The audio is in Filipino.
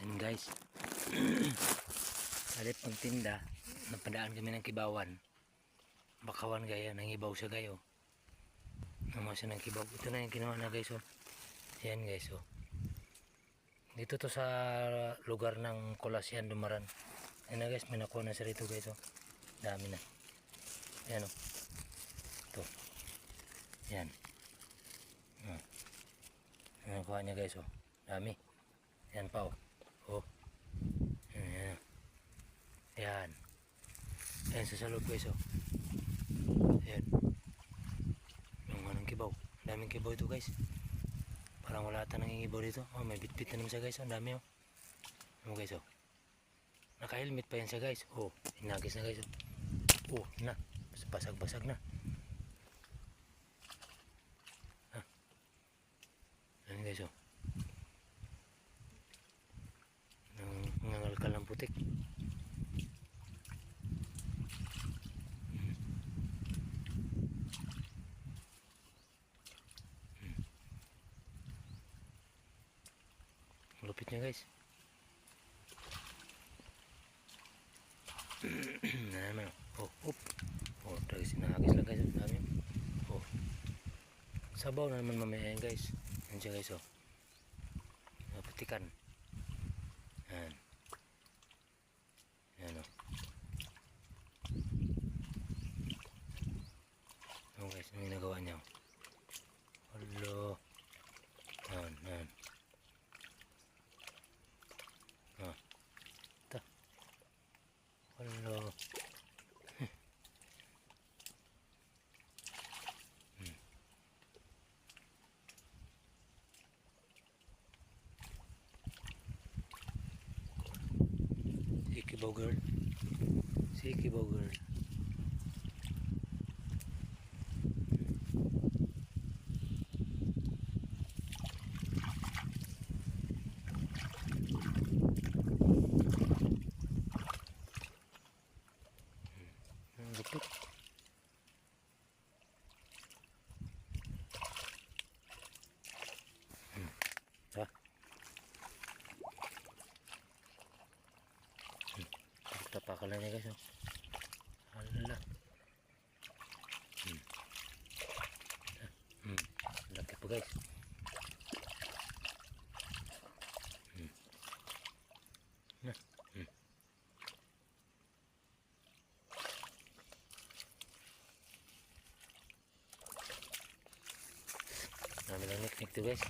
Yan guys. Halip magtinda, napadaan kami ng kibawan. Bakawan gaya, nangibaw siya gayo. Naman siya ng kibaw. Ito na yung ginawa na guys. Oh. Yan guys. Oh. Dito to sa lugar ng Kulasyan, Dumaran. Yan na guys, may nakuha na siya rito guys. Oh. Dami na. Yan oh. Ito. Yan. Oh. Yan nakuha niya guys. Oh. Dami. Yan pa oh. Oh. Yan. Yan. Yan sa salog guys oh. Yan. Yung anong kibaw. Daming kibaw ito guys. Parang wala ata nangingibaw dito. Oh, may bitbit na naman siya guys. Ang dami oh. Ano guys oh. Naka-helmet pa yan siya guys. Oh, inagis na guys oh. Oh, na. Basag-basag na. Ah. Ano guys oh. Nangangalkal ng putik. Lupit niya guys. Naman oh. Oh, oh, dahil sinahagis lang guys. Dami. Oh. Sabaw na naman mamaya yan guys. Yan siya guys oh. Naputikan. Yan. Yan oh. Oh guys, ano ginagawa niya oh. Hello. Yan, yan. Ah. Ito. Hello. Sikibaw girl. Sikibaw girl. Lupit. Ha? Tapakan lang niya guys oh. Hala. Laki po guys. Na. Dami lang niknik to guys.